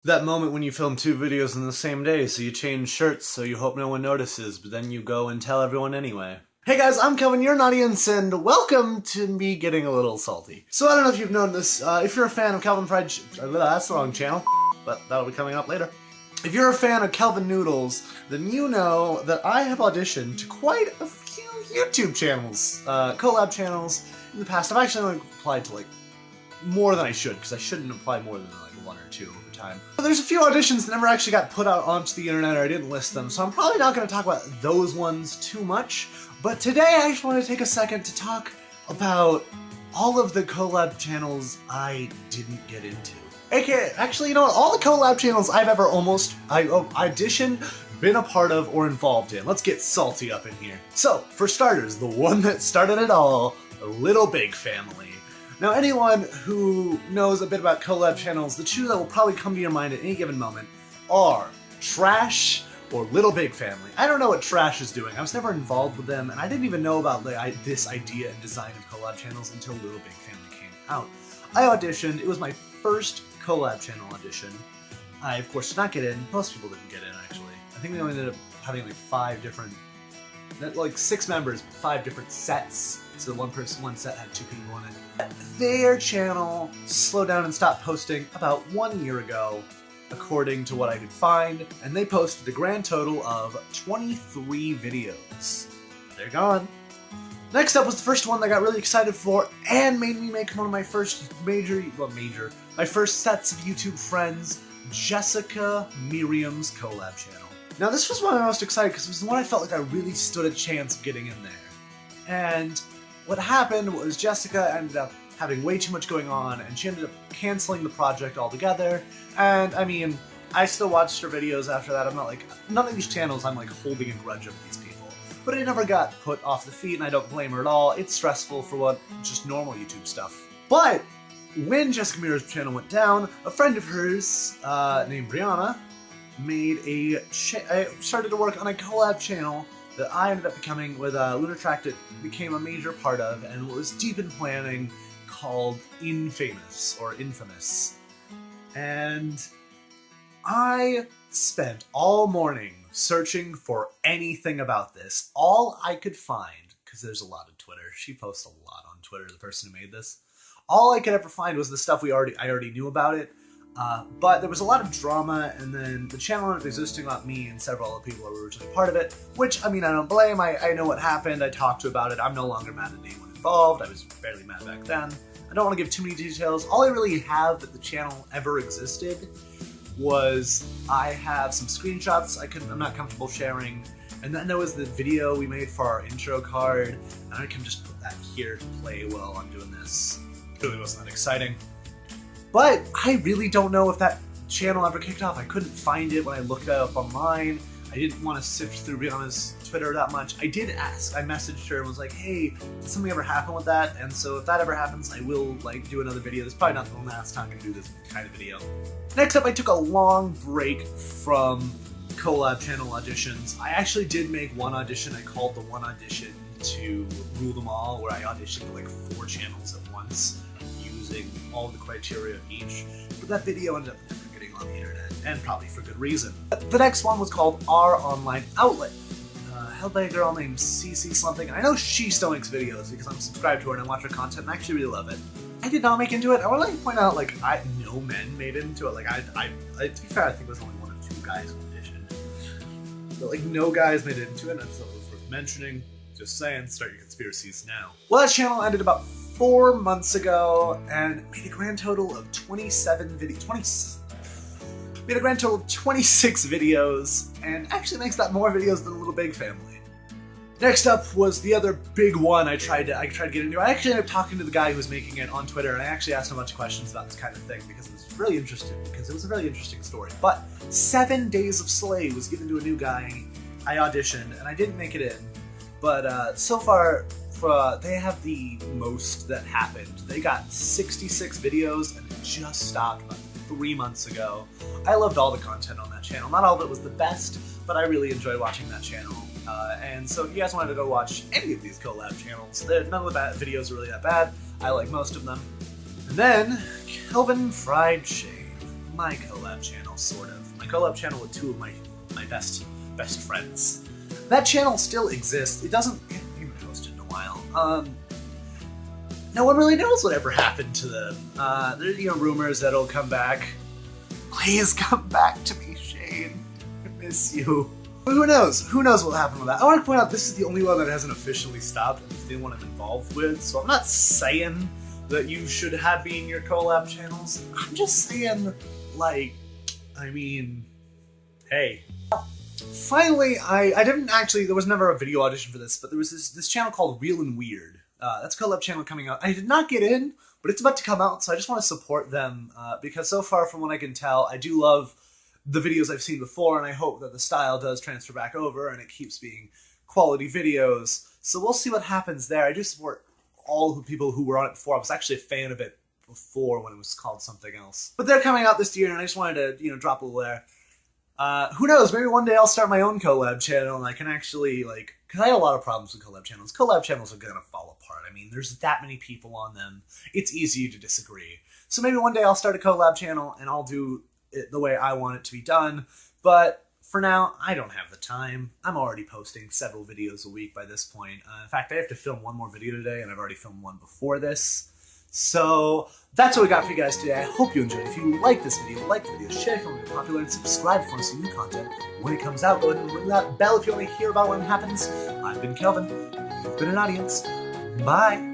That moment when you film two videos in the same day, so you change shirts so you hope no one notices, but then you go and tell everyone anyway. Hey guys, I'm Kelvin, you're an audience, and welcome to me getting a little salty. So I don't know if you've known this, if you're a fan of Kelvin Fried that's the wrong channel, but that'll be coming up later. If you're a fan of Kelvin Noodles, then you know that I have auditioned to quite a few YouTube channels, collab channels in the past. I've actually only applied to more than I should, because I shouldn't apply more than one or two over time. But there's a few auditions that never actually got put out onto the internet, or I didn't list them, so I'm probably not going to talk about those ones too much. But today I just want to take a second to talk about all of the collab channels I didn't get into. AKA, actually, you know what, all the collab channels I've ever auditioned, been a part of, or involved in. Let's get salty up in here. So, for starters, the one that started it all, the Little Big Family. Now, anyone who knows a bit about collab channels, the two that will probably come to your mind at any given moment are Trash or Little Big Family. I don't know what Trash is doing. I was never involved with them, and I didn't even know about this idea and design of collab channels until Little Big Family came out. I auditioned. It was my first collab channel audition. I, of course, did not get in. Most people didn't get in, actually. I think they only ended up having six members, 5 different sets. So one set had 2 people in it. Their channel slowed down and stopped posting about 1 year ago, according to what I could find, and they posted a grand total of 23 videos. They're gone. Next up was the first one that I got really excited for and made me make one of my first my first sets of YouTube friends, Jessica Miriam's collab channel. Now this was one I was most excited because it was the one I felt like I really stood a chance of getting in there. And what happened was Jessica ended up having way too much going on, and she ended up canceling the project altogether. And I mean, I still watched her videos after that. I'm not none of these channels I'm holding a grudge of these people. But it never got put off the feet, and I don't blame her at all. It's stressful for just normal YouTube stuff. But when Jessica Mira's channel went down, a friend of hers named Brianna started to work on a collab channel that I ended up becoming with Lunar Tract. It became a major part of, and was deep in planning, called Infamous, or Infamous. And I spent all morning searching for anything about this. All I could find, because there's a lot on Twitter, she posts a lot on Twitter, the person who made this, all I could ever find was the stuff I already knew about it. But there was a lot of drama, and then the channel ended up existing about me and several other people who were originally part of it, which, I mean, I don't blame. I know what happened. I talked to about it. I'm no longer mad at anyone involved. I was barely mad back then. I don't want to give too many details. All I really have that the channel ever existed was I have some screenshots I'm not comfortable sharing, and then there was the video we made for our intro card, and I can just put that here to play while I'm doing this. It really wasn't that exciting. But I really don't know if that channel ever kicked off. I couldn't find it when I looked it up online. I didn't want to sift through Brianna's Twitter that much. I did ask. I messaged her and was like, hey, did something ever happen with that? And so if that ever happens, I will do another video. This is probably not the last time I'm going to do this kind of video. Next up, I took a long break from collab channel auditions. I actually did make one audition. I called the one audition to Rule Them All, where I auditioned for 4 channels at once, using all the criteria of each, but that video ended up never getting on the internet, and probably for good reason. The next one was called Our Online Outlet, held by a girl named CC something, and I know she still makes videos because I'm subscribed to her and I watch her content and I actually really love it. I did not make into it. I want to point out, no men made it into it. To be fair, I think it was only 1 or 2 guys who auditioned. But no guys made it into it, and so it was worth mentioning. Just saying, start your conspiracies now. Well, that channel ended about 4 months ago and made a grand total of 26 videos, and actually makes that more videos than Little Big Family. Next up was the other big one I tried to get into. I actually ended up talking to the guy who was making it on Twitter, and I actually asked him a bunch of questions about this kind of thing because it was really interesting, because it was a really interesting story. But 7 Days of Slay was given to a new guy. I auditioned, and I didn't make it in. But so far, they have the most that happened. They got 66 videos, and it just stopped about 3 months ago. I loved all the content on that channel. Not all of it was the best, but I really enjoyed watching that channel. And so if you guys wanted to go watch any of these collab channels, none of the videos are really that bad. I like most of them. And then, Kelvin Fried Shave. my collab channel, sort of. My collab channel with two of my best friends. That channel still exists. It hasn't been posted in a while. No one really knows whatever happened to them. There's rumors that it'll come back. Please come back to me, Shane. I miss you. But who knows? Who knows what'll happen with that? I want to point out this is the only one that hasn't officially stopped, and it's the one I'm involved with. So I'm not saying that you should have me in your collab channels. I'm just saying, like, hey. Finally, I didn't actually, there was never a video audition for this, but there was this channel called Real and Weird. That's a collab channel coming out. I did not get in, but it's about to come out, so I just want to support them, because so far from what I can tell, I do love the videos I've seen before, and I hope that the style does transfer back over, and it keeps being quality videos. So we'll see what happens there. I do support all the people who were on it before. I was actually a fan of it before when it was called something else. But they're coming out this year, and I just wanted to, drop a little there. Who knows, maybe one day I'll start my own collab channel and I can actually, because I had a lot of problems with collab channels. Collab channels are gonna fall apart. I mean, there's that many people on them. It's easy to disagree. So maybe one day I'll start a collab channel and I'll do it the way I want it to be done. But for now, I don't have the time. I'm already posting several videos a week by this point. In fact, I have to film one more video today, and I've already filmed one before this. So that's what we got for you guys today. I hope you enjoyed. If you like this video, like the video, share it if you want to be popular, and subscribe if you want to see new content. When it comes out, go ahead and ring that bell if you want to hear about when it happens. I've been Kelvin. You've been an audience. Bye.